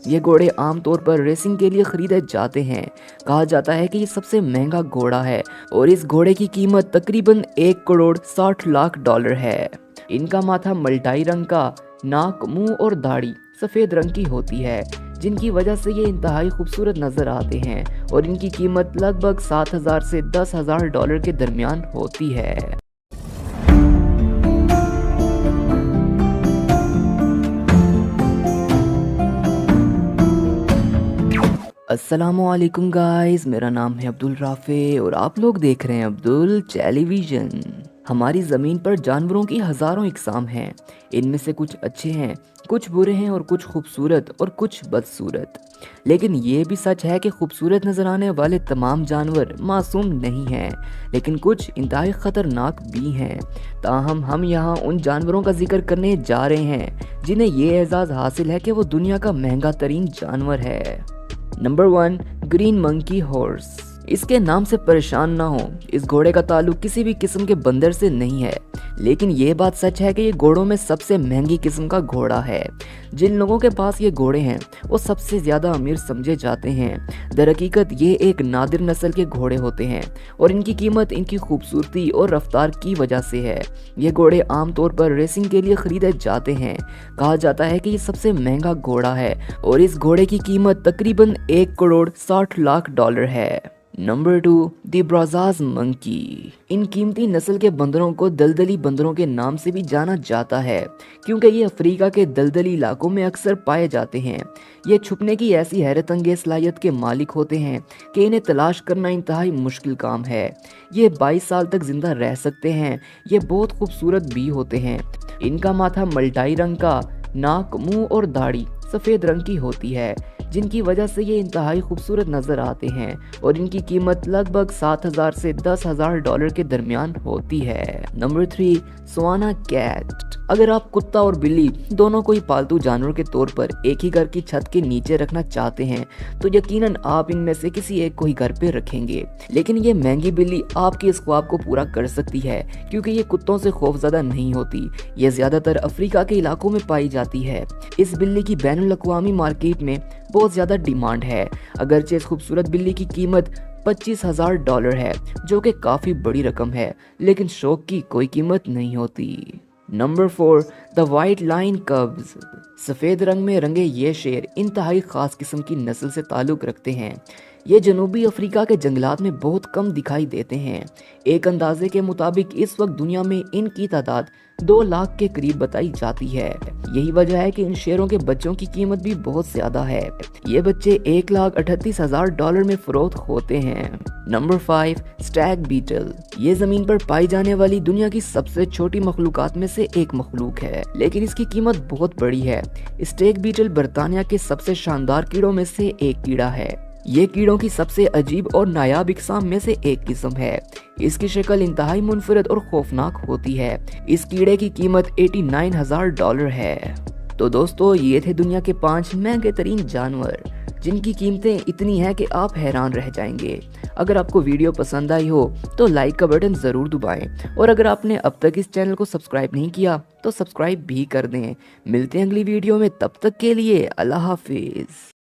ये घोड़े आमतौर पर रेसिंग के लिए खरीदे जाते हैं। कहा जाता है कि ये सबसे महंगा घोड़ा है और इस घोड़े की कीमत तकरीबन 1 करोड़ 60 लाख डॉलर है। इनका माथा मल्टाई रंग का, नाक, मुंह और दाढ़ी सफेद रंग की होती है, जिनकी वजह से ये इंतहाई खूबसूरत नजर आते हैं और इनकी कीमत लगभग 7,000 से 10,000 डॉलर के दरमियान होती है। अस्सलामुअलैकुम गाइस, मेरा नाम है अब्दुल राफे और आप लोग देख रहे हैं अब्दुल टेलीविजन। हमारी ज़मीन पर जानवरों की हज़ारों इकसाम हैं। इनमें से कुछ अच्छे हैं, कुछ बुरे हैं और कुछ खूबसूरत और कुछ बदसूरत। लेकिन ये भी सच है कि खूबसूरत नज़र आने वाले तमाम जानवर मासूम नहीं हैं, लेकिन कुछ इंतहाई ख़तरनाक भी हैं। ताहम हम यहाँ उन जानवरों का जिक्र करने जा रहे हैं जिन्हें ये एजाज़ हासिल है कि वो दुनिया का महंगा तरीन जानवर है। Number 1, green monkey horse. इसके नाम से परेशान ना हो, इस घोड़े का ताल्लुक किसी भी किस्म के बंदर से नहीं है, लेकिन ये बात सच है कि ये घोड़ों में सबसे महंगी किस्म का घोड़ा है। जिन लोगों के पास ये घोड़े हैं वो सबसे ज़्यादा अमीर समझे जाते हैं। दरहकीकत ये एक नादिर नस्ल के घोड़े होते हैं और इनकी कीमत इनकी खूबसूरती और रफ्तार की वजह से है। ये घोड़े आमतौर पर रेसिंग के लिए खरीदे जाते हैं। कहा जाता है कि ये सबसे महंगा घोड़ा है और इस घोड़े की कीमत तकरीबन 1 करोड़ 60 लाख डॉलर है। नंबर 2, दी ब्राज़ाज़ मंकी। इन कीमती नस्ल के बंदरों को दलदली बंदरों के नाम से भी जाना जाता है, क्योंकि ये अफ्रीका के दलदली इलाकों में अक्सर पाए जाते हैं। ये छुपने की ऐसी हैरत अंगेज सलाहियत के मालिक होते हैं कि इन्हें तलाश करना इंतहाई मुश्किल काम है। ये 22 साल तक जिंदा रह सकते हैं। ये बहुत खूबसूरत भी होते हैं। इनका माथा मल्टाई रंग का, नाक, मुंह और दाढ़ी सफ़ेद रंग की होती है, जिनकी वजह से ये इंतहाई खूबसूरत नजर आते हैं और इनकी कीमत लगभग 7,000 से 10,000 डॉलर के दरमियान होती है। Number 3, sauna cat. अगर आप कुत्ता और बिल्ली दोनों को ही पालतू जानवर के तौर पर एक ही घर की छत के नीचे रखना चाहते हैं तो यकीनन आप इनमें से किसी एक को ही घर पे रखेंगे। लेकिन ये महंगी बिल्ली आपके इस ख्वाब को पूरा कर सकती है, क्योंकि ये कुत्तों से खौफजदा नहीं होती। ये ज्यादातर अफ्रीका के इलाकों में पाई जाती है। इस बिल्ली की बैनुल अक़वामी मार्केट में बहुत ज्यादा डिमांड है। अगरचे इस खूबसूरत बिल्ली की कीमत 25,000 डॉलर है, जो कि काफी बड़ी रकम है, लेकिन शौक की कोई कीमत नहीं होती। Number 4, the white line कब्स। सफ़ेद रंग में रंगे ये शेर इंतहाई ख़ास किस्म की नस्ल से ताल्लुक़ रखते हैं। ये जनूबी अफ्रीका के जंगलात में बहुत कम दिखाई देते हैं। एक अंदाजे के मुताबिक इस वक्त दुनिया में इनकी तादाद 2 लाख के करीब बताई जाती है। यही वजह है कि इन शेरों के बच्चों की कीमत भी बहुत ज्यादा है। ये बच्चे 1,38,000 डॉलर में फरोख्त होते हैं। Number 5, stag beetle. ये जमीन पर पाई जाने वाली दुनिया की सबसे छोटी मखलूकात में से एक मखलूक है, लेकिन इसकी कीमत बहुत बड़ी है। स्टैग बीटल बरतानिया के सबसे शानदार कीड़ों में से एक कीड़ा है। ये कीड़ों की सबसे अजीब और नायाब इकसाम में से एक किस्म है। इसकी शक्ल इंतहाई मुनफरद और खौफनाक होती है। इस कीड़े की कीमत 89,000 डॉलर है। तो दोस्तों, ये थे दुनिया के 5 महंगे तरीन जानवर, जिनकी कीमतें इतनी हैं कि आप हैरान रह जाएंगे। अगर आपको वीडियो पसंद आई हो तो लाइक का बटन ज़रूर दबाएं और अगर आपने अब तक इस चैनल को सब्सक्राइब नहीं किया तो सब्सक्राइब भी कर दें। मिलते हैं अगली वीडियो में, तब तक के लिए अल्लाह हाफिज़।